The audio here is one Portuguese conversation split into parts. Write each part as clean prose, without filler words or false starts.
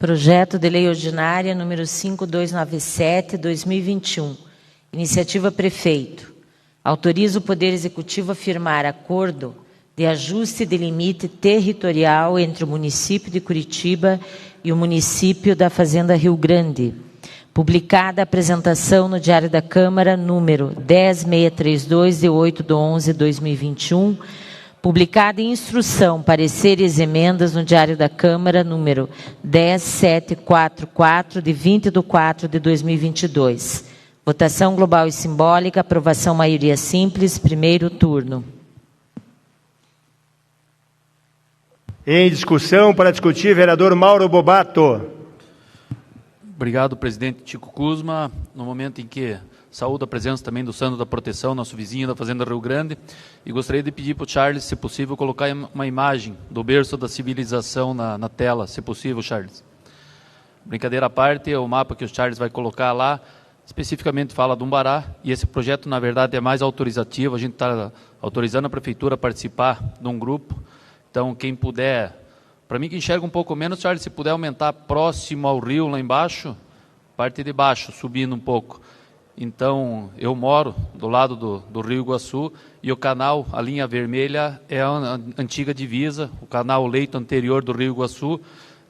Projeto de Lei Ordinária número 5297/2021. Iniciativa Prefeito. Autoriza o Poder Executivo a firmar acordo de ajuste de limite territorial entre o município de Curitiba e o município da Fazenda Rio Grande. Publicada a apresentação no Diário da Câmara, número 10632, de 8/11/2021. Publicada em instrução, pareceres e emendas no Diário da Câmara, número 10744, de 20/4/2022. Votação global e simbólica, aprovação maioria simples, primeiro turno. Em discussão, para discutir, vereador Mauro Bobato. Obrigado, presidente Chico Kuzma. No momento em que saúdo a presença também do Sandro da Proteção, nosso vizinho da Fazenda Rio Grande, e gostaria de pedir para o Charles, se possível, colocar uma imagem do berço da civilização na tela, se possível, Charles. Brincadeira à parte, o mapa que o Charles vai colocar lá, especificamente fala do Umbará, e esse projeto, na verdade, é mais autorizativo, a gente está autorizando a Prefeitura a participar de um grupo, então quem puder, para mim que enxerga um pouco menos, Charles, se puder aumentar próximo ao rio, lá embaixo, parte de baixo, subindo um pouco. Então, eu moro do lado do Rio Iguaçu e o canal, a linha vermelha, é a antiga divisa, o canal leito anterior do Rio Iguaçu.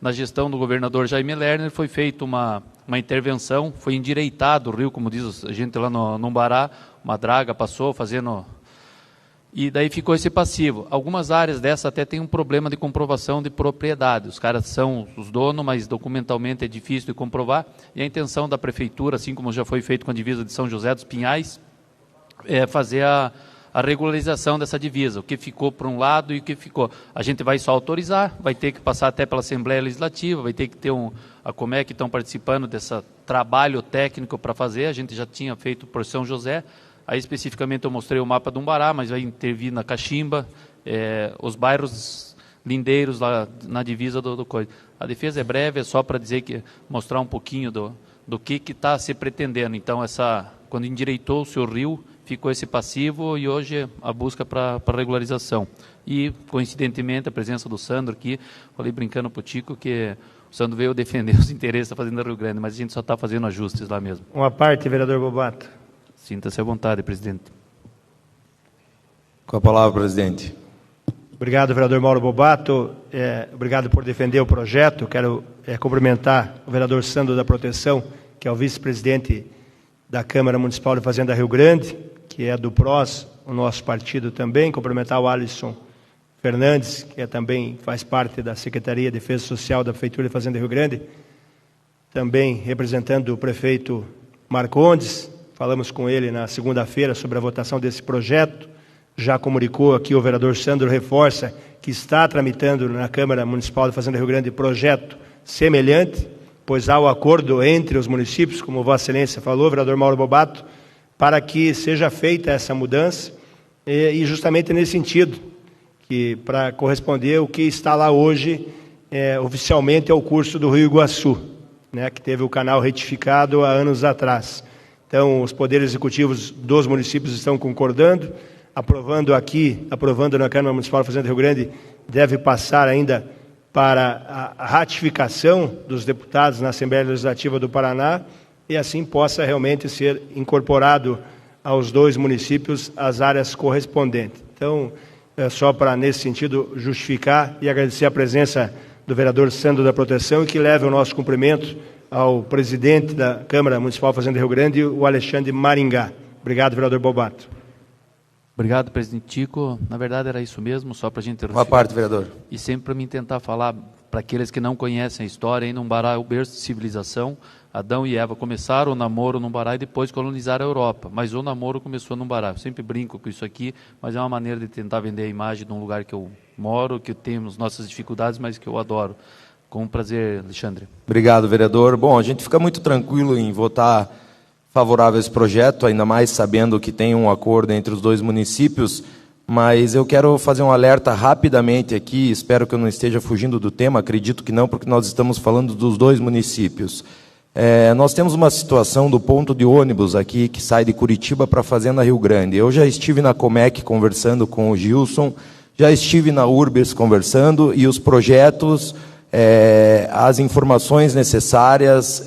Na gestão do governador Jaime Lerner foi feita uma intervenção, foi endireitado o rio, como diz a gente lá no Umbará, uma draga passou fazendo... E daí ficou esse passivo. Algumas áreas dessa até tem um problema de comprovação de propriedade. Os caras são os donos, mas documentalmente é difícil de comprovar. E a intenção da Prefeitura, assim como já foi feito com a divisa de São José dos Pinhais, é fazer a regularização dessa divisa. O que ficou para um lado e o que ficou. A gente vai só autorizar, vai ter que passar até pela Assembleia Legislativa, vai ter que ter a Comec que estão participando desse trabalho técnico para fazer. A gente já tinha feito por São José. Aí, especificamente, eu mostrei o mapa do Umbará, mas vai intervir na Caximba, os bairros lindeiros lá na divisa do Coisa. A defesa é breve, é só para dizer mostrar um pouquinho do que está se pretendendo. Então, quando endireitou-se o rio, ficou esse passivo e hoje a busca para regularização. E, coincidentemente, a presença do Sandro aqui, falei brincando para o Tico que o Sandro veio defender os interesses da Fazenda Rio Grande, mas a gente só está fazendo ajustes lá mesmo. Uma parte, vereador Bobato. Sinta-se à vontade, presidente. Com a palavra, presidente. Obrigado, vereador Mauro Bobato. Obrigado por defender o projeto. Quero cumprimentar o vereador Sandro da Proteção, que é o vice-presidente da Câmara Municipal de Fazenda Rio Grande, que é do PROS, o nosso partido também. Cumprimentar o Alisson Fernandes, que também faz parte da Secretaria de Defesa Social da Prefeitura de Fazenda Rio Grande, também representando o prefeito Marcondes. Falamos com ele na segunda-feira sobre a votação desse projeto. Já comunicou aqui o vereador Sandro, reforça que está tramitando na Câmara Municipal de Fazenda Rio Grande projeto semelhante, pois há o acordo entre os municípios, como Vossa Excelência falou, vereador Mauro Bobato, para que seja feita essa mudança, e justamente nesse sentido, que para corresponder o que está lá hoje, oficialmente é o curso do Rio Iguaçu, né, que teve o canal retificado há anos atrás. Então, os poderes executivos dos municípios estão concordando, aprovando na Câmara Municipal de Fazenda Rio Grande, deve passar ainda para a ratificação dos deputados na Assembleia Legislativa do Paraná, e assim possa realmente ser incorporado aos dois municípios as áreas correspondentes. Então, é só para, nesse sentido, justificar e agradecer a presença do vereador Sandro da Proteção e que leve o nosso cumprimento ao presidente da Câmara Municipal de Fazenda Rio Grande, o Alexandre Maringá. Obrigado, vereador Bobato. Obrigado, presidente Tico. Na verdade, era isso mesmo, só para a gente... Uma parte, vereador. E sempre para mim tentar falar, para aqueles que não conhecem a história, aí no Umbará é o berço de civilização. Adão e Eva começaram o namoro no Umbará e depois colonizaram a Europa. Mas o namoro começou no Umbará. Eu sempre brinco com isso aqui, mas é uma maneira de tentar vender a imagem de um lugar que eu moro, que temos nossas dificuldades, mas que eu adoro. Com prazer, Alexandre. Obrigado, vereador. Bom, a gente fica muito tranquilo em votar favorável a esse projeto, ainda mais sabendo que tem um acordo entre os dois municípios, mas eu quero fazer um alerta rapidamente aqui, espero que eu não esteja fugindo do tema, acredito que não, porque nós estamos falando dos dois municípios. Nós temos uma situação do ponto de ônibus aqui, que sai de Curitiba para a Fazenda Rio Grande. Eu já estive na Comec conversando com o Gilson, já estive na Urbes conversando, e os projetos... as informações necessárias,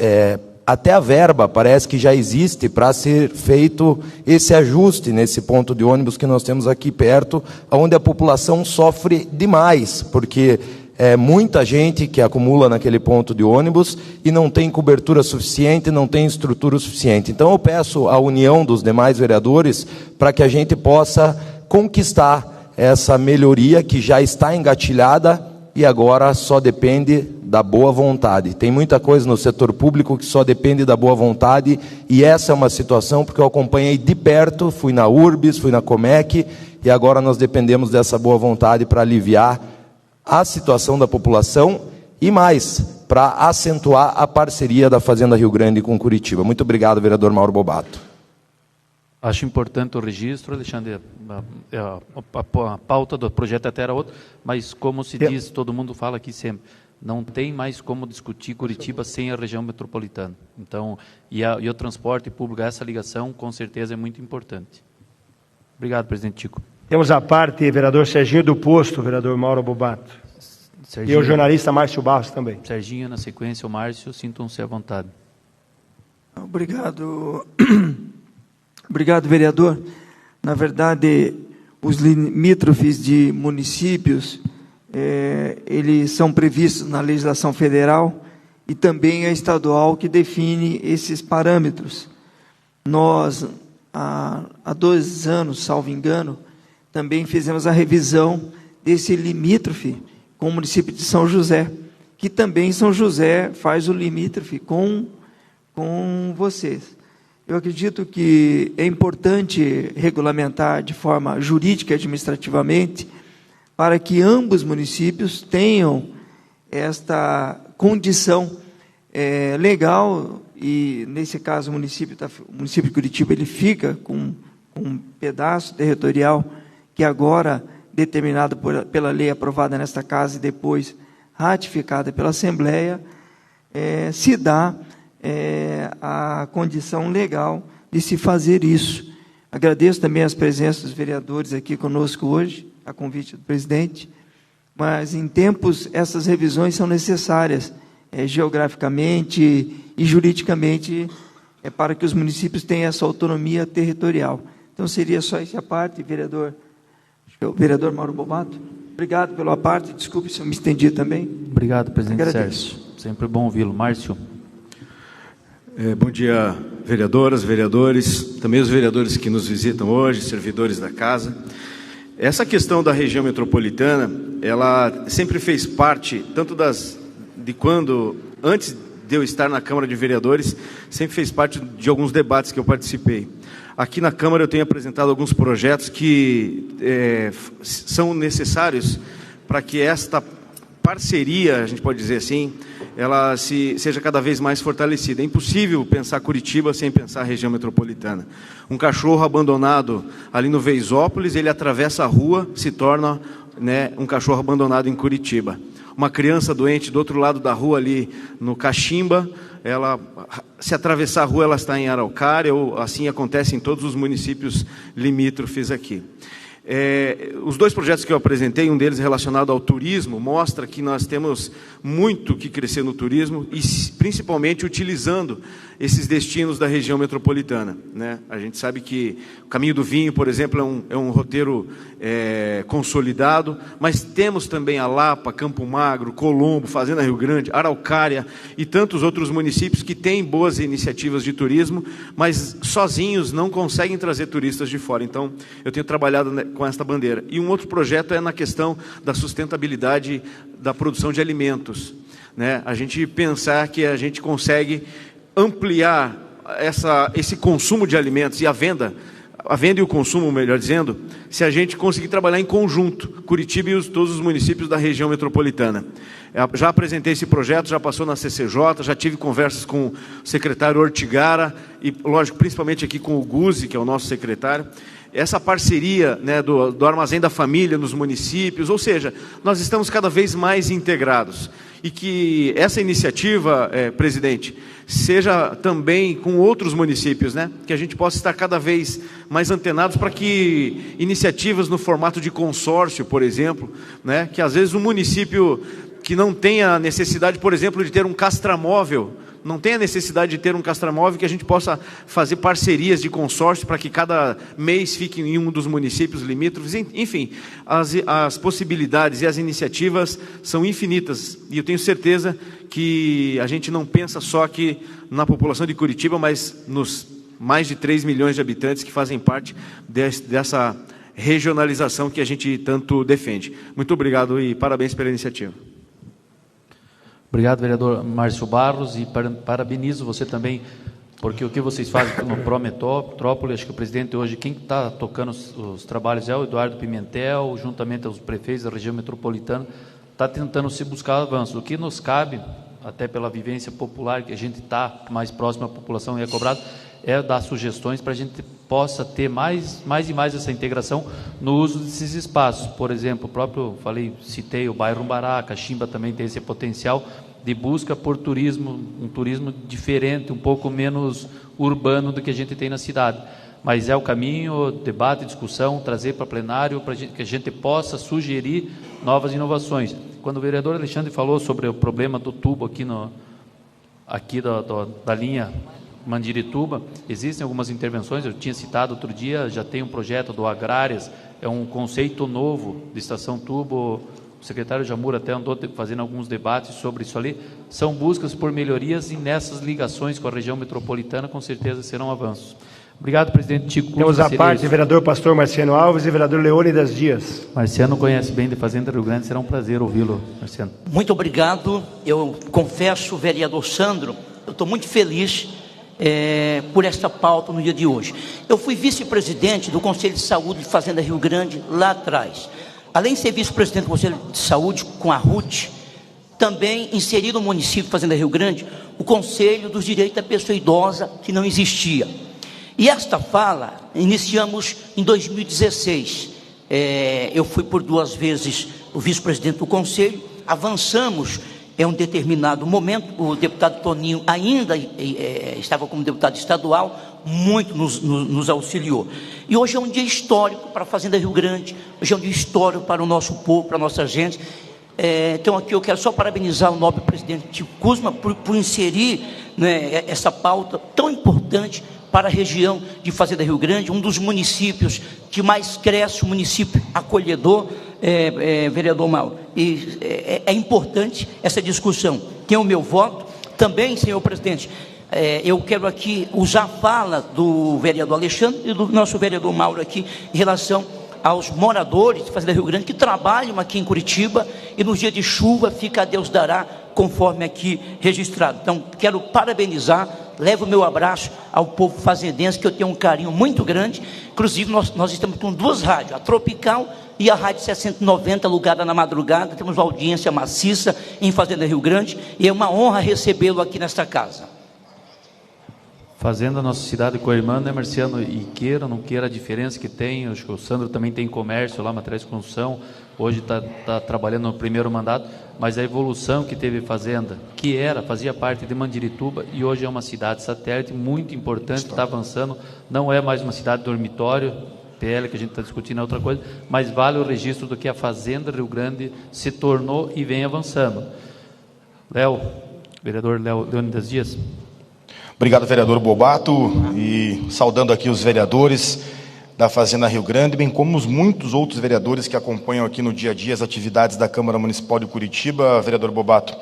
até a verba parece que já existe para ser feito esse ajuste nesse ponto de ônibus que nós temos aqui perto, onde a população sofre demais, porque é muita gente que acumula naquele ponto de ônibus e não tem cobertura suficiente, não tem estrutura suficiente. Então eu peço à união dos demais vereadores para que a gente possa conquistar essa melhoria que já está engatilhada e agora só depende da boa vontade. Tem muita coisa no setor público que só depende da boa vontade, e essa é uma situação porque eu acompanhei de perto, fui na Urbis, fui na Comec, e agora nós dependemos dessa boa vontade para aliviar a situação da população e mais, para acentuar a parceria da Fazenda Rio Grande com Curitiba. Muito obrigado, vereador Mauro Bobato. Acho importante o registro, Alexandre. A pauta do projeto até era outra, mas como se diz, todo mundo fala aqui sempre, não tem mais como discutir Curitiba sem a região metropolitana. Então, e o transporte público, essa ligação, com certeza é muito importante. Obrigado, presidente Tico. Temos a parte, vereador Serginho do Posto, vereador Mauro Bobato. Serginho, e o jornalista Márcio Barros também. Serginho, na sequência, o Márcio, sintam-se à vontade. Obrigado. Obrigado, vereador. Na verdade, os limítrofes de municípios, eles são previstos na legislação federal e também a estadual que define esses parâmetros. Nós, há 2 anos, salvo engano, também fizemos a revisão desse limítrofe com o município de São José, que também São José faz o limítrofe com vocês. Eu acredito que é importante regulamentar de forma jurídica e administrativamente para que ambos os municípios tenham esta condição legal, e nesse caso o município de Curitiba ele fica com um pedaço territorial que agora, determinado pela lei aprovada nesta casa e depois ratificada pela Assembleia, se dá a condição legal de se fazer isso. Agradeço também as presenças dos vereadores aqui conosco hoje, a convite do presidente, mas em tempos essas revisões são necessárias, geograficamente e juridicamente, para que os municípios tenham essa autonomia territorial. Então seria só essa parte, vereador. O vereador Mauro Bobato. Obrigado pela parte, desculpe se eu me estendi também. Obrigado, presidente Agradeço. Sérgio. Sempre bom ouvi-lo. Márcio. Bom dia, vereadoras, vereadores, também os vereadores que nos visitam hoje, servidores da casa. Essa questão da região metropolitana, ela sempre fez parte, tanto antes de eu estar na Câmara de Vereadores, sempre fez parte de alguns debates que eu participei. Aqui na Câmara eu tenho apresentado alguns projetos que são necessários para que esta parceria, a gente pode dizer assim, ela seja cada vez mais fortalecida. É impossível pensar Curitiba sem pensar a região metropolitana. Um cachorro abandonado ali no Veisópolis, ele atravessa a rua, se torna um cachorro abandonado em Curitiba. Uma criança doente do outro lado da rua ali no Caximba, se atravessar a rua ela está em Araucária, ou assim acontece em todos os municípios limítrofes aqui. Os 2 projetos que eu apresentei, um deles relacionado ao turismo, mostra que nós temos muito que crescer no turismo e principalmente utilizando esses destinos da região metropolitana, né? A gente sabe que o Caminho do Vinho, por exemplo, é um roteiro consolidado, mas temos também a Lapa, Campo Magro, Colombo, Fazenda Rio Grande, Araucária e tantos outros municípios que têm boas iniciativas de turismo, mas sozinhos não conseguem trazer turistas de fora. Então, eu tenho trabalhado com esta bandeira. E um outro projeto é na questão da sustentabilidade da produção de alimentos, né? A gente pensar que a gente consegue ampliar esse consumo de alimentos e a venda e o consumo, melhor dizendo, se a gente conseguir trabalhar em conjunto, Curitiba e todos os municípios da região metropolitana. Já apresentei esse projeto, já passou na CCJ, já tive conversas com o secretário Ortigara e, lógico, principalmente aqui com o Guzzi, que é o nosso secretário. Essa parceria, né, do Armazém da Família nos municípios, ou seja, nós estamos cada vez mais integrados. E que essa iniciativa, presidente, seja também com outros municípios, né? Que a gente possa estar cada vez mais antenados para que iniciativas no formato de consórcio, por exemplo, né? Que às vezes o município que não tenha necessidade, por exemplo, de ter um castramóvel, não tem a necessidade de ter um castramóvel, que a gente possa fazer parcerias de consórcio para que cada mês fique em um dos municípios limítrofes. Enfim, as possibilidades e as iniciativas são infinitas, e eu tenho certeza que a gente não pensa só aqui na população de Curitiba, mas nos mais de 3 milhões de habitantes que fazem parte dessa regionalização que a gente tanto defende. Muito obrigado e parabéns pela iniciativa. Obrigado, vereador Márcio Barros, e parabenizo você também, porque o que vocês fazem no Prometrópole, acho que o presidente hoje, quem está tocando os trabalhos é o Eduardo Pimentel, juntamente aos prefeitos da região metropolitana, está tentando se buscar avanços. O que nos cabe, até pela vivência popular, que a gente está mais próximo à população e é cobrado, é dar sugestões para a gente possa ter mais e mais essa integração no uso desses espaços. Por exemplo, citei o bairro Umbará, Caximba também tem esse potencial de busca por turismo, um turismo diferente, um pouco menos urbano do que a gente tem na cidade. Mas é o caminho, debate, discussão, trazer para plenário, para que a gente possa sugerir novas inovações. Quando o vereador Alexandre falou sobre o problema do tubo aqui da linha Mandirituba, existem algumas intervenções, eu tinha citado outro dia, já tem um projeto do Agrárias, é um conceito novo de estação tubo, o secretário Jamur até andou fazendo alguns debates sobre isso ali, são buscas por melhorias e nessas ligações com a região metropolitana, com certeza serão avanços. Obrigado, presidente Tico. Temos a parte do vereador Pastor Marciano Alves e vereador Leônidas Dias. Marciano conhece bem de Fazenda Rio Grande, será um prazer ouvi-lo, Marciano. Muito obrigado, eu confesso, vereador Sandro, eu estou muito feliz por esta pauta no dia de hoje. Eu fui vice-presidente do Conselho de Saúde de Fazenda Rio Grande lá atrás. Além de ser vice-presidente do Conselho de Saúde com a RUT, também inseri no município de Fazenda Rio Grande o Conselho dos Direitos da Pessoa Idosa, que não existia. E esta fala iniciamos em 2016. Eu fui por 2 vezes o vice-presidente do Conselho, avançamos. Em um determinado momento, o deputado Toninho ainda estava como deputado estadual, muito nos auxiliou. E hoje é um dia histórico para a Fazenda Rio Grande, hoje é um dia histórico para o nosso povo, para a nossa gente. Então aqui eu quero só parabenizar o nobre presidente Tico Kuzma por inserir, né, essa pauta tão importante para a região de Fazenda Rio Grande, um dos municípios que mais cresce, um município acolhedor, vereador Mauro. E é importante essa discussão. Tem o meu voto. Também, senhor presidente, eu quero aqui usar a fala do vereador Alexandre e do nosso vereador Mauro aqui, em relação aos moradores de Fazenda Rio Grande que trabalham aqui em Curitiba e no dia de chuva fica a Deus dará, conforme aqui registrado. Então, quero parabenizar, levo o meu abraço ao povo fazendense, que eu tenho um carinho muito grande. Inclusive, nós estamos com 2 rádios, a Tropical e a Rádio 690, alugada na madrugada. Temos uma audiência maciça em Fazenda Rio Grande, e é uma honra recebê-lo aqui nesta casa. Fazenda, nossa cidade co-irmã, né, Marciano? E queira ou não queira a diferença que tem, acho que o Sandro também tem comércio lá, materiais de construção, hoje está trabalhando no primeiro mandato, mas a evolução que teve Fazenda, que fazia parte de Mandirituba, e hoje é uma cidade satélite muito importante, está avançando, não é mais uma cidade dormitório, PL que a gente está discutindo é outra coisa, mas vale o registro do que a Fazenda Rio Grande se tornou e vem avançando. Vereador Leônidas Dias. Obrigado, vereador Bobato, e saudando aqui os vereadores da Fazenda Rio Grande, bem como os muitos outros vereadores que acompanham aqui no dia a dia as atividades da Câmara Municipal de Curitiba, vereador Bobato.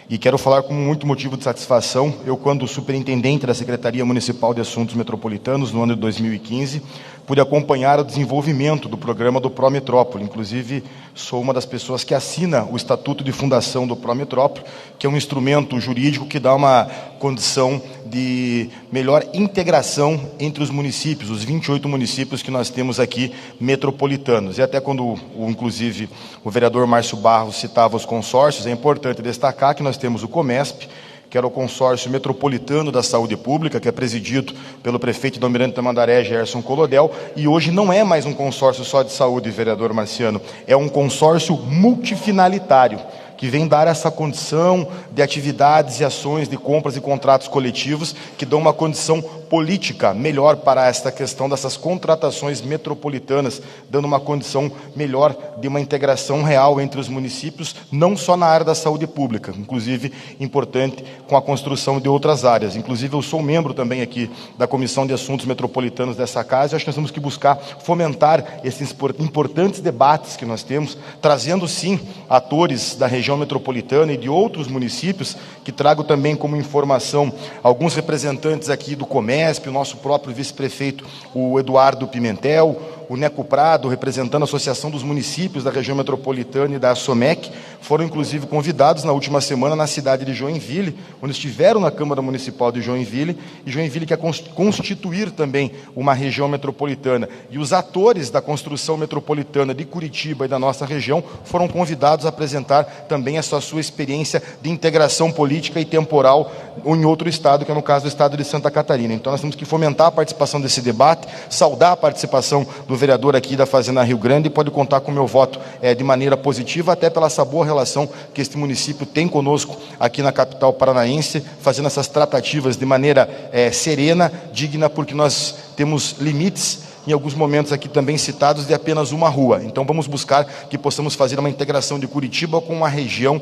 E quero falar com muito motivo de satisfação, eu, quando superintendente da Secretaria Municipal de Assuntos Metropolitanos, no ano de 2015, pude acompanhar o desenvolvimento do programa do Prometrópole. Inclusive, sou uma das pessoas que assina o Estatuto de Fundação do Prometrópole, que é um instrumento jurídico que dá uma condição de melhor integração entre os municípios, os 28 municípios que nós temos aqui metropolitanos. E até quando, inclusive, o vereador Márcio Barros citava os consórcios, é importante destacar que nós temos o COMESP, que era o Consórcio Metropolitano da Saúde Pública, que é presidido pelo prefeito do Almirante Tamandaré, Gerson Colodel, e hoje não é mais um consórcio só de saúde, vereador Marciano, é um consórcio multifinalitário, que vem dar essa condição de atividades e ações de compras e contratos coletivos que dão uma condição política melhor para esta questão dessas contratações metropolitanas, dando uma condição melhor de uma integração real entre os municípios, não só na área da saúde pública, inclusive importante com a construção de outras áreas. Inclusive eu sou membro também aqui da Comissão de Assuntos Metropolitanos dessa casa, e acho que nós temos que buscar fomentar esses importantes debates que nós temos, trazendo sim atores da região metropolitana e de outros municípios, que trago também como informação alguns representantes aqui do Comesp, o nosso próprio vice-prefeito, o Eduardo Pimentel, o Neco Prado, representando a Associação dos Municípios da região metropolitana e da ASOMEC, foram inclusive convidados na última semana na cidade de Joinville, onde estiveram na Câmara Municipal de Joinville, e Joinville quer constituir também uma região metropolitana. E os atores da construção metropolitana de Curitiba e da nossa região foram convidados a apresentar também essa sua experiência de integração política e temporal em outro estado, que é no caso do estado de Santa Catarina. Então nós temos que fomentar a participação desse debate, saudar a participação do vereador aqui da Fazenda Rio Grande, e pode contar com o meu voto de maneira positiva, até pela essa boa relação que este município tem conosco aqui na capital paranaense, fazendo essas tratativas de maneira serena, digna, porque nós temos limites, em alguns momentos aqui também citados, de apenas uma rua. Então vamos buscar que possamos fazer uma integração de Curitiba com uma região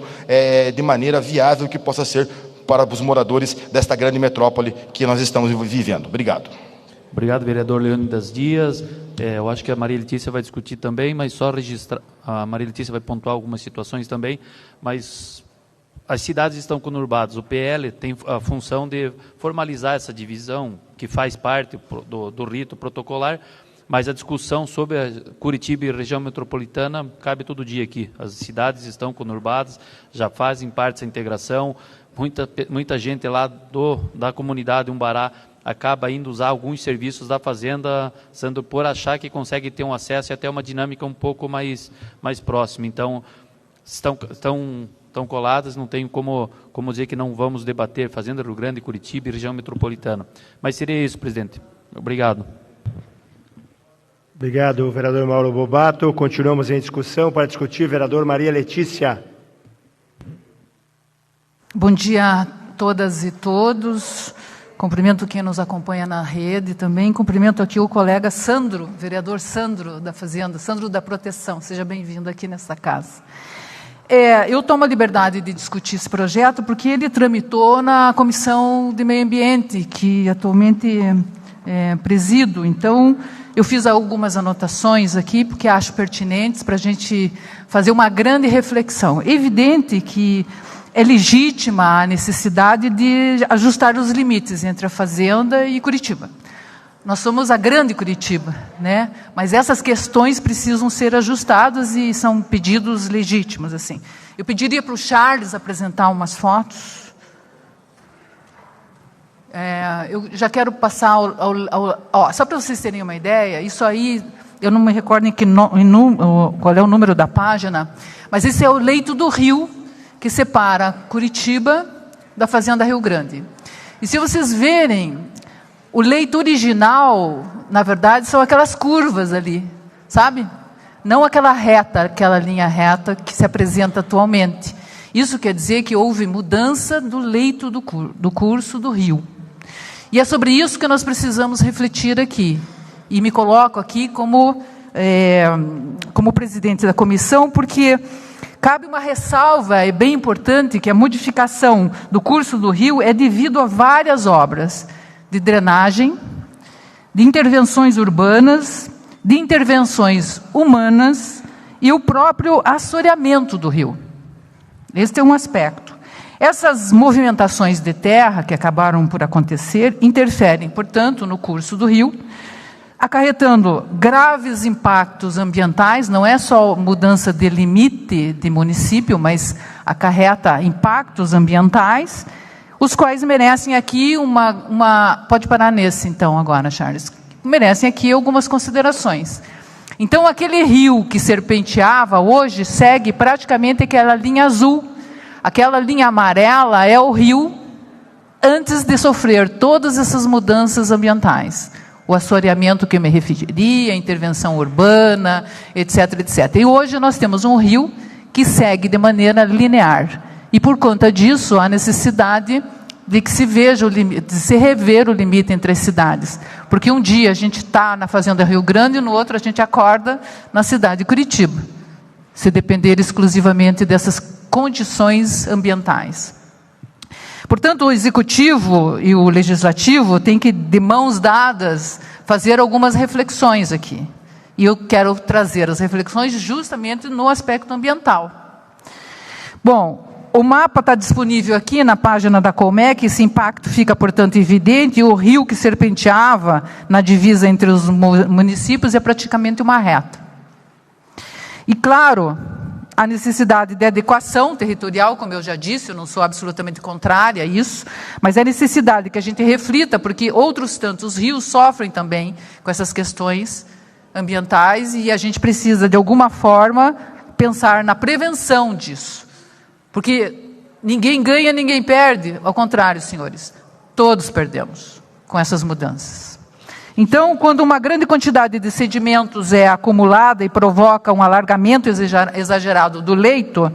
de maneira viável, que possa ser para os moradores desta grande metrópole que nós estamos vivendo. Obrigado. Obrigado, vereador Leônidas Dias. Eu acho que a Maria Letícia vai discutir também, mas só registrar, a Maria Letícia vai pontuar algumas situações também, mas as cidades estão conurbadas. O PL tem a função de formalizar essa divisão, que faz parte do rito protocolar, mas a discussão sobre a Curitiba e região metropolitana cabe todo dia aqui. As cidades estão conurbadas, já fazem parte dessa integração, muita gente lá da comunidade Umbará acaba indo usar alguns serviços da fazenda, sendo por achar que consegue ter um acesso e até uma dinâmica um pouco mais próxima. Então, estão coladas, não tem como dizer que não vamos debater Fazenda Rio Grande, Curitiba e região metropolitana. Mas seria isso, presidente. Obrigado. Obrigado, vereador Mauro Bobato. Continuamos em discussão. Para discutir, vereador Maria Letícia. Bom dia a todas e todos. Cumprimento quem nos acompanha na rede também. Cumprimento aqui o colega Sandro, vereador Sandro da Fazenda, Sandro da Proteção. Seja bem-vindo aqui nessa casa. Eu tomo a liberdade de discutir esse projeto porque ele tramitou na Comissão de Meio Ambiente, que atualmente presido. Então, eu fiz algumas anotações aqui, porque acho pertinentes para a gente fazer uma grande reflexão. É evidente que é legítima a necessidade de ajustar os limites entre a Fazenda e Curitiba. Nós somos a grande Curitiba, né? Mas essas questões precisam ser ajustadas e são pedidos legítimos, assim. Eu pediria para o Charles apresentar umas fotos. Eu já quero passar só para vocês terem uma ideia, isso aí, eu não me recordo qual é o número da página, mas esse é o leito do rio que separa Curitiba da Fazenda Rio Grande. E se vocês verem, o leito original, na verdade, são aquelas curvas ali, sabe? Não aquela linha reta que se apresenta atualmente. Isso quer dizer que houve mudança do leito do curso do rio. E é sobre isso que nós precisamos refletir aqui. E me coloco aqui como presidente da comissão, porque cabe uma ressalva, é bem importante, que a modificação do curso do rio é devido a várias obras de drenagem, de intervenções urbanas, de intervenções humanas e o próprio assoreamento do rio. Este é um aspecto. Essas movimentações de terra que acabaram por acontecer interferem, portanto, no curso do rio, acarretando graves impactos ambientais. Não é só mudança de limite de município, mas acarreta impactos ambientais, os quais merecem aqui pode parar nesse então agora, Charles. Merecem aqui algumas considerações. Então, aquele rio que serpenteava hoje segue praticamente aquela linha azul. Aquela linha amarela é o rio antes de sofrer todas essas mudanças ambientais. O assoreamento que eu me referi, a intervenção urbana, etc, etc. E hoje nós temos um rio que segue de maneira linear. E por conta disso, há necessidade de que se veja o limite, de se rever o limite entre as cidades. Porque um dia a gente está na Fazenda Rio Grande e no outro a gente acorda na cidade de Curitiba, se depender exclusivamente dessas condições ambientais. Portanto, o Executivo e o Legislativo têm que, de mãos dadas, fazer algumas reflexões aqui. E eu quero trazer as reflexões justamente no aspecto ambiental. Bom, o mapa está disponível aqui na página da Colmec, esse impacto fica, portanto, evidente, e o rio que serpenteava na divisa entre os municípios é praticamente uma reta. E, claro, a necessidade de adequação territorial, como eu já disse, eu não sou absolutamente contrária a isso, mas é necessidade que a gente reflita, porque outros tantos rios sofrem também com essas questões ambientais, e a gente precisa, de alguma forma, pensar na prevenção disso. Porque ninguém ganha, ninguém perde. Ao contrário, senhores, todos perdemos com essas mudanças. Então, quando uma grande quantidade de sedimentos é acumulada e provoca um alargamento exagerado do leito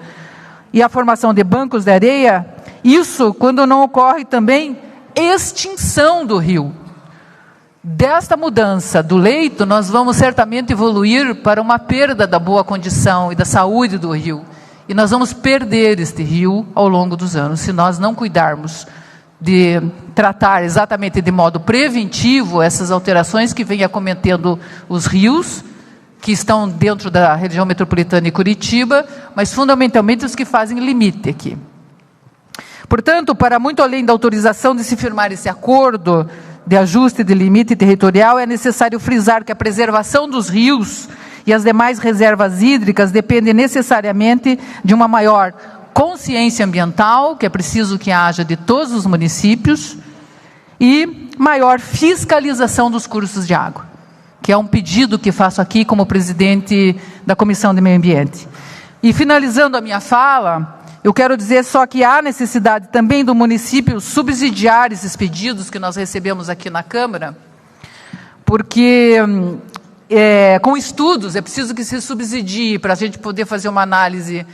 e a formação de bancos de areia, isso quando não ocorre também extinção do rio. Desta mudança do leito, nós vamos certamente evoluir para uma perda da boa condição e da saúde do rio. E nós vamos perder este rio ao longo dos anos, se nós não cuidarmos de tratar exatamente de modo preventivo essas alterações que vêm acometendo os rios, que estão dentro da região metropolitana de Curitiba, mas fundamentalmente os que fazem limite aqui. Portanto, para muito além da autorização de se firmar esse acordo de ajuste de limite territorial, é necessário frisar que a preservação dos rios e as demais reservas hídricas dependem necessariamente de uma maior consciência ambiental, que é preciso que haja de todos os municípios, e maior fiscalização dos cursos de água, que é um pedido que faço aqui como presidente da Comissão de Meio Ambiente. E finalizando a minha fala, eu quero dizer só que há necessidade também do município subsidiar esses pedidos que nós recebemos aqui na Câmara, porque com estudos, é preciso que se subsidie para a gente poder fazer uma análise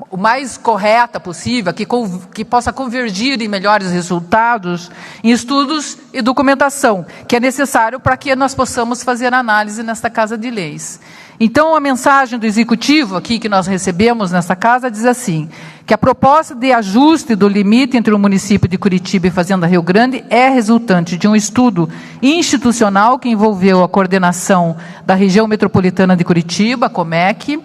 o mais correta possível, que possa convergir em melhores resultados, em estudos e documentação, que é necessário para que nós possamos fazer análise nesta Casa de Leis. Então, a mensagem do Executivo aqui que nós recebemos nesta Casa diz assim, que a proposta de ajuste do limite entre o município de Curitiba e Fazenda Rio Grande é resultante de um estudo institucional que envolveu a coordenação da região metropolitana de Curitiba, a Comec,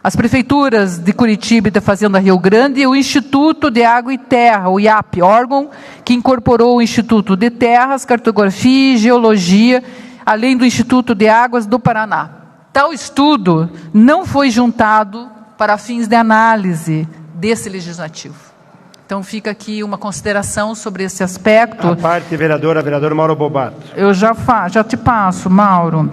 as prefeituras de Curitiba e da Fazenda Rio Grande e o Instituto de Água e Terra, o IAP, órgão que incorporou o Instituto de Terras, Cartografia e Geologia, além do Instituto de Águas do Paraná. Tal estudo não foi juntado para fins de análise desse legislativo. Então fica aqui uma consideração sobre esse aspecto. A parte, vereador Mauro Bobato. Eu já te passo, Mauro.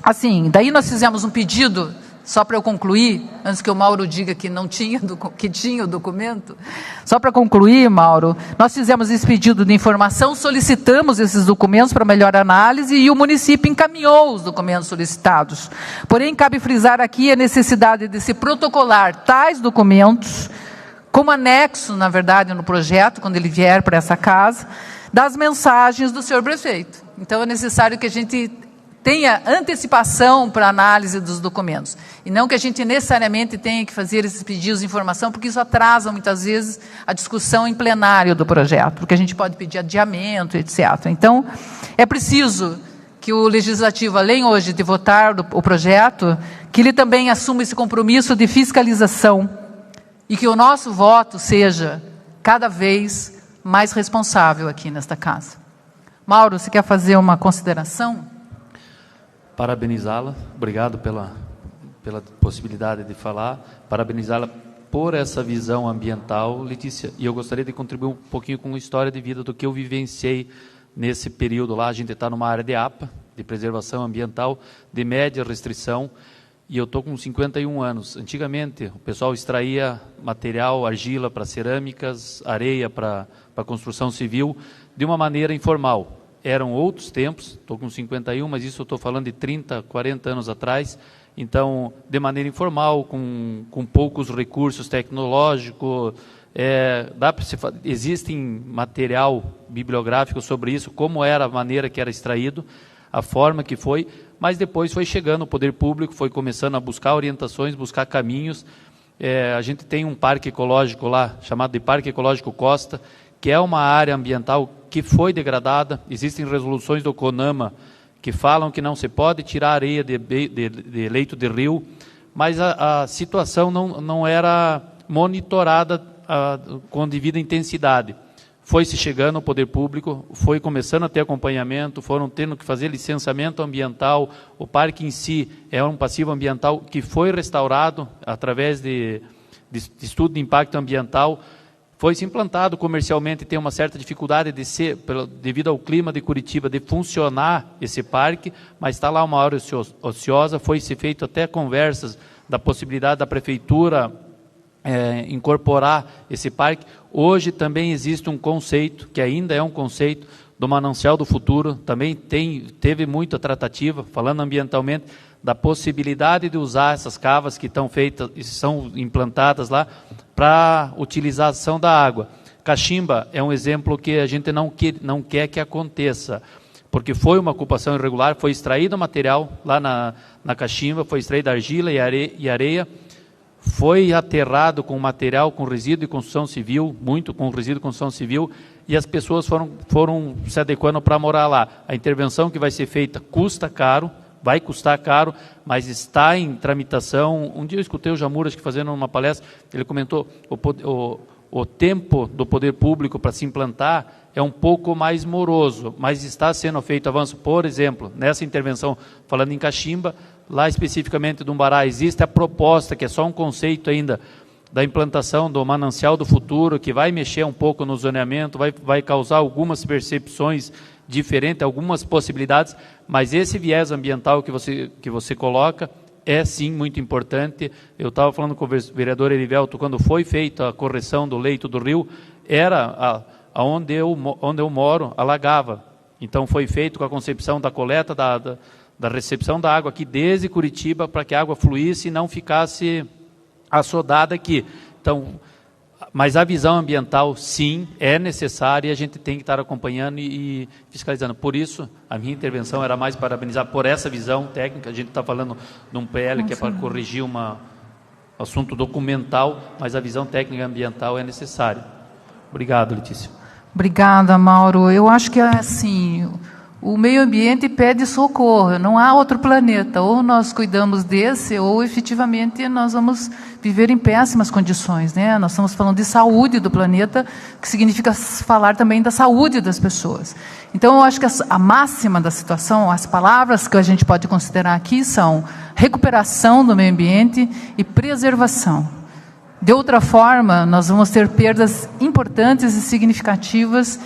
Assim, daí nós fizemos um pedido, só para eu concluir, antes que o Mauro diga que não tinha, que tinha o documento. Só para concluir, Mauro, nós fizemos esse pedido de informação, solicitamos esses documentos para melhor análise e o município encaminhou os documentos solicitados. Porém, cabe frisar aqui a necessidade de se protocolar tais documentos, como anexo, na verdade, no projeto, quando ele vier para essa casa, das mensagens do senhor prefeito. Então, é necessário que a gente tenha antecipação para análise dos documentos. E não que a gente necessariamente tenha que fazer esses pedidos de informação, porque isso atrasa muitas vezes a discussão em plenário do projeto, porque a gente pode pedir adiamento, etc. Então, é preciso que o Legislativo, além hoje de votar o projeto, que ele também assuma esse compromisso de fiscalização e que o nosso voto seja cada vez mais responsável aqui nesta casa. Mauro, você quer fazer uma consideração? Parabenizá-la, obrigado pela possibilidade de falar, parabenizá-la por essa visão ambiental, Letícia, e eu gostaria de contribuir um pouquinho com a história de vida do que eu vivenciei nesse período lá. A gente está numa área de APA, de preservação ambiental, de média restrição, e eu estou com 51 anos. Antigamente, o pessoal extraía material, argila para cerâmicas, areia para construção civil, de uma maneira informal. Eram outros tempos, estou com 51, mas isso eu estou falando de 30, 40 anos atrás, então, de maneira informal, com poucos recursos tecnológicos, Existem material bibliográfico sobre isso, como era a maneira que era extraído, a forma que foi, mas depois foi chegando o poder público, foi começando a buscar orientações, buscar caminhos. A gente tem um parque ecológico lá, chamado de Parque Ecológico Costa, que é uma área ambiental que foi degradada. Existem resoluções do CONAMA que falam que não se pode tirar areia de leito de rio, mas a situação não era monitorada com devida intensidade. Foi-se chegando ao poder público, foi começando a ter acompanhamento, foram tendo que fazer licenciamento ambiental. O parque em si é um passivo ambiental que foi restaurado através de estudo de impacto ambiental. Foi-se implantado comercialmente, tem uma certa dificuldade devido ao clima de Curitiba, de funcionar esse parque, mas está lá uma área ociosa. Foi-se feito até conversas da possibilidade da prefeitura incorporar esse parque. Hoje também existe um conceito, que ainda é um conceito, do Manancial do Futuro. Também teve muita tratativa, falando ambientalmente, da possibilidade de usar essas cavas que estão feitas e são implantadas lá para utilização da água. Cachimba é um exemplo que a gente não quer que aconteça, porque foi uma ocupação irregular, foi extraído material lá na Cachimba, foi extraída argila e areia, foi aterrado com material, com resíduo de construção civil, muito com resíduo de construção civil, e as pessoas foram se adequando para morar lá. A intervenção que vai ser feita custa caro, vai custar caro, mas está em tramitação. Um dia eu escutei o Jamur, acho que fazendo uma palestra, ele comentou o tempo do poder público para se implantar é um pouco mais moroso, mas está sendo feito avanço. Por exemplo, nessa intervenção, falando em Cachimba, lá especificamente do Umbará, existe a proposta, que é só um conceito ainda, da implantação do Manancial do Futuro, que vai mexer um pouco no zoneamento, vai causar algumas percepções diferentes, algumas possibilidades, mas esse viés ambiental que você coloca é sim muito importante. Eu estava falando com o vereador Erivelto, quando foi feita a correção do leito do rio, era onde eu moro, alagava. Então foi feito com a concepção da coleta, da recepção da água aqui desde Curitiba, para que a água fluísse e não ficasse assodada aqui. Então, mas a visão ambiental, sim, é necessária, e a gente tem que estar acompanhando e fiscalizando. Por isso, a minha intervenção era mais parabenizar por essa visão técnica. A gente está falando de um PL que é para corrigir um assunto documental, mas a visão técnica ambiental é necessária. Obrigado, Letícia. Obrigada, Mauro. Eu acho que assim, o meio ambiente pede socorro, não há outro planeta. Ou nós cuidamos desse, ou efetivamente nós vamos viver em péssimas condições, né? Nós estamos falando de saúde do planeta, que significa falar também da saúde das pessoas. Então, eu acho que a máxima da situação, as palavras que a gente pode considerar aqui são recuperação do meio ambiente e preservação. De outra forma, nós vamos ter perdas importantes e significativas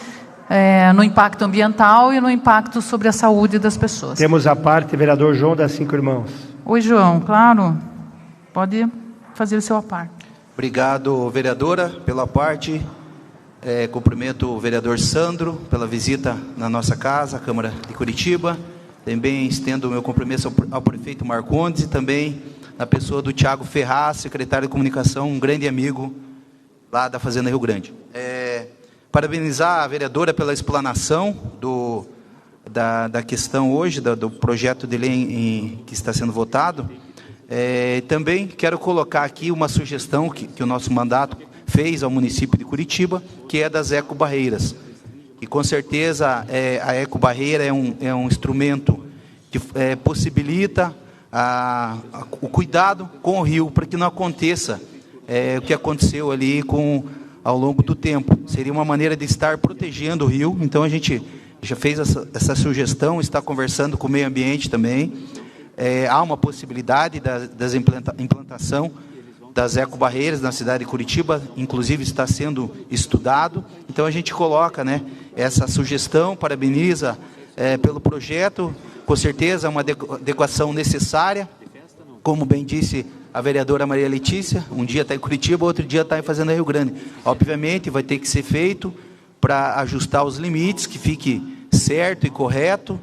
no impacto ambiental e no impacto sobre a saúde das pessoas. Temos a parte, vereador João das Cinco Irmãos. Oi, João, claro, pode fazer o seu a parte. Obrigado, vereadora, pela parte. Cumprimento o vereador Sandro pela visita na nossa casa, a Câmara de Curitiba. Também estendo o meu cumprimento ao prefeito Marcondes e também na pessoa do Tiago Ferraz, secretário de comunicação, um grande amigo lá da Fazenda Rio Grande. Parabenizar a vereadora pela explanação da questão hoje, do projeto de lei que está sendo votado. Também quero colocar aqui uma sugestão que o nosso mandato fez ao município de Curitiba, que é das ecobarreiras. E com certeza a ecobarreira é um instrumento que possibilita o cuidado com o rio, para que não aconteça o que aconteceu ali ao longo do tempo. Seria uma maneira de estar protegendo o rio. Então a gente já fez essa sugestão, está conversando com o meio ambiente também. Há uma possibilidade da implantação das ecobarreiras na cidade de Curitiba, inclusive está sendo estudado. Então a gente coloca, né, essa sugestão, parabeniza pelo projeto. Com certeza é uma adequação necessária, como bem disse a vereadora Maria Letícia, um dia está em Curitiba, outro dia está em Fazenda Rio Grande. Obviamente vai ter que ser feito para ajustar os limites, que fique certo e correto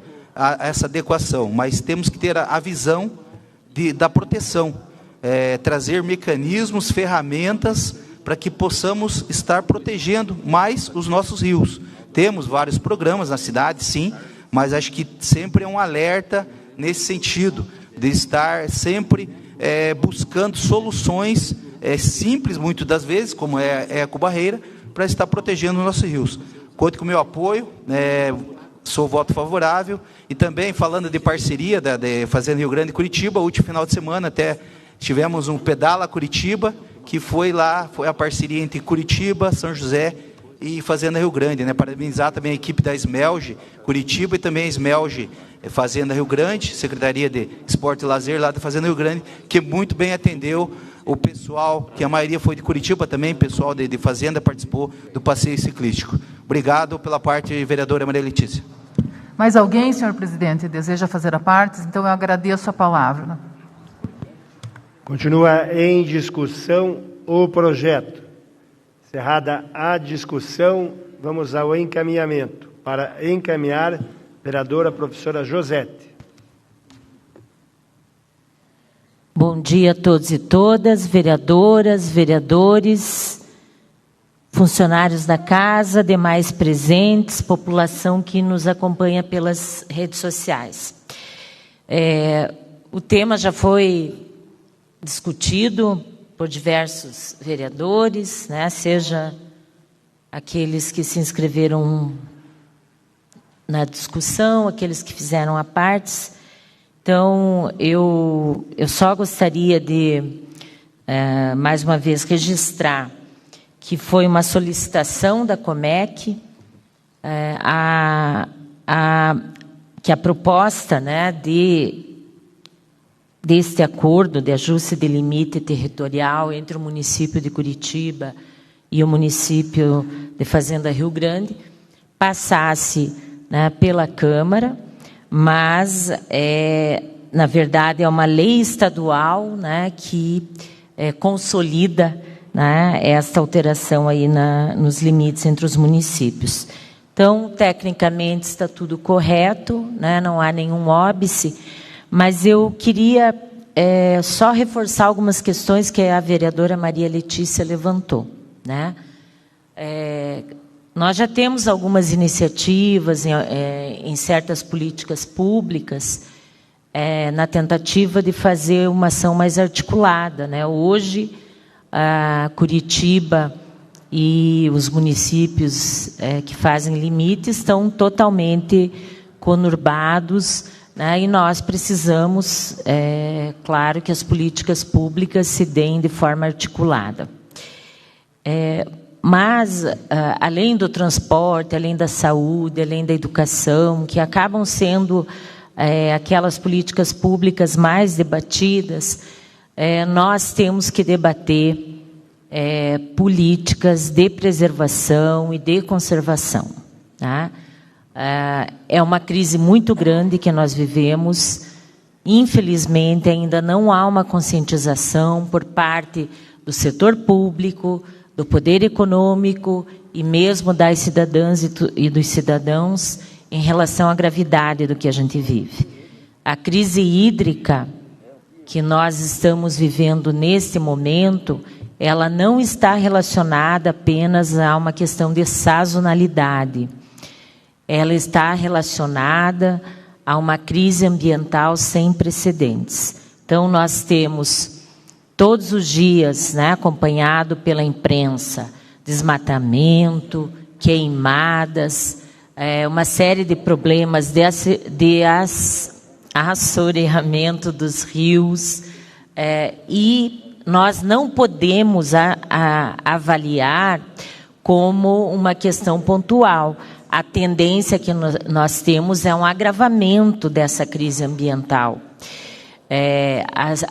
essa adequação, mas temos que ter a visão da proteção, trazer mecanismos, ferramentas para que possamos estar protegendo mais os nossos rios. Temos vários programas na cidade, sim, mas acho que sempre é um alerta nesse sentido, de estar sempre buscando soluções simples, muitas das vezes, como é a ecobarreira, para estar protegendo os nossos rios. Conte com o meu apoio, sou voto favorável, e também falando de parceria da Fazenda Rio Grande e Curitiba, último final de semana até tivemos um Pedala Curitiba, que foi a parceria entre Curitiba, São José e Fazenda Rio Grande, né? Parabenizar também a equipe da Smelge Curitiba e também a Smelge Fazenda Rio Grande, Secretaria de Esporte e Lazer lá da Fazenda Rio Grande, que muito bem atendeu o pessoal, que a maioria foi de Curitiba também, pessoal de Fazenda participou do passeio ciclístico. Obrigado pela parte, vereadora Maria Letícia. Mais alguém, senhor presidente, deseja fazer a parte? Então eu agradeço a palavra. Continua em discussão o projeto. Encerrada a discussão, vamos ao encaminhamento. Para encaminhar, vereadora professora Josete. Bom dia a todos e todas, vereadoras, vereadores, funcionários da casa, demais presentes, população que nos acompanha pelas redes sociais. O tema já foi discutido por diversos vereadores, né, seja aqueles que se inscreveram na discussão, aqueles que fizeram a partes. Então, eu só gostaria de, mais uma vez, registrar que foi uma solicitação da Comec, que a proposta, né, deste acordo de ajuste de limite territorial entre o município de Curitiba e o município de Fazenda Rio Grande passasse, né, pela Câmara, mas, na verdade, é uma lei estadual, né, que consolida, né, esta alteração aí nos limites entre os municípios. Então, tecnicamente, está tudo correto, né, não há nenhum óbice, mas eu queria só reforçar algumas questões que a vereadora Maria Letícia levantou, né? Nós já temos algumas iniciativas em certas políticas públicas na tentativa de fazer uma ação mais articulada, né? Hoje, Curitiba e os municípios que fazem limite estão totalmente conurbados, né? E nós precisamos, claro, que as políticas públicas se deem de forma articulada. Mas, além do transporte, além da saúde, além da educação, que acabam sendo aquelas políticas públicas mais debatidas, nós temos que debater políticas de preservação e de conservação, tá? É uma crise muito grande que nós vivemos. Infelizmente, ainda não há uma conscientização por parte do setor público, do poder econômico e mesmo das cidadãs e dos cidadãos em relação à gravidade do que a gente vive. A crise hídrica que nós estamos vivendo neste momento, ela não está relacionada apenas a uma questão de sazonalidade. Ela está relacionada a uma crise ambiental sem precedentes. Então, nós temos todos os dias, né, acompanhado pela imprensa, desmatamento, queimadas, uma série de problemas de assoreamento dos rios, e nós não podemos avaliar como uma questão pontual. A tendência que nós temos é um agravamento dessa crise ambiental.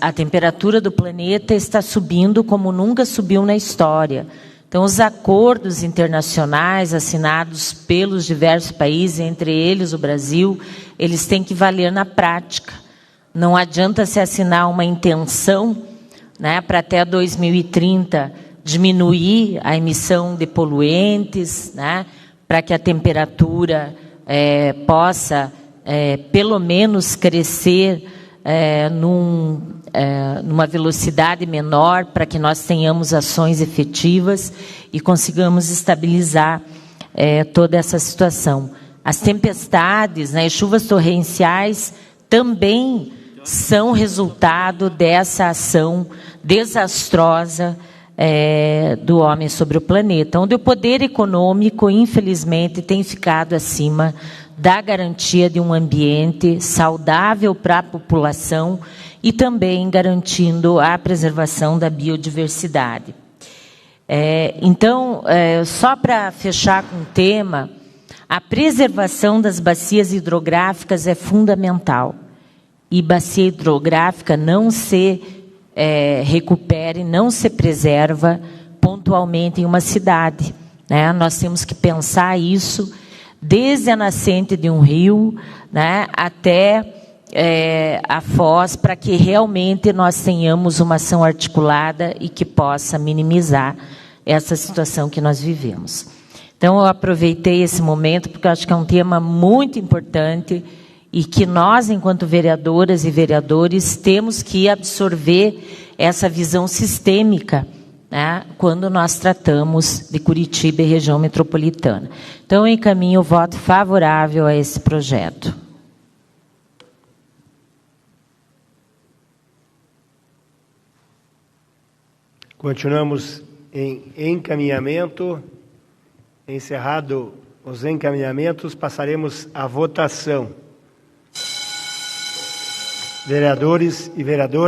A temperatura do planeta está subindo como nunca subiu na história. Então, os acordos internacionais assinados pelos diversos países, entre eles o Brasil, eles têm que valer na prática. Não adianta se assinar uma intenção, né, para até 2030 diminuir a emissão de poluentes, né, para que a temperatura possa, pelo menos, crescer numa velocidade menor para que nós tenhamos ações efetivas e consigamos estabilizar toda essa situação. As tempestades, né, chuvas torrenciais também são resultado dessa ação desastrosa do homem sobre o planeta, onde o poder econômico, infelizmente, tem ficado acima da garantia de um ambiente saudável para a população e também garantindo a preservação da biodiversidade. Então, só para fechar com o tema, a preservação das bacias hidrográficas é fundamental. E bacia hidrográfica não se recupera e não se preserva pontualmente em uma cidade, né? Nós temos que pensar isso desde a nascente de um rio, né, até a foz, para que realmente nós tenhamos uma ação articulada e que possa minimizar essa situação que nós vivemos. Então, eu aproveitei esse momento porque eu acho que é um tema muito importante e que nós, enquanto vereadoras e vereadores, temos que absorver essa visão sistêmica, né, quando nós tratamos de Curitiba e região metropolitana. Então, eu encaminho o voto favorável a esse projeto. Continuamos em encaminhamento. Encerrado os encaminhamentos, passaremos à votação. Vereadores e vereadoras,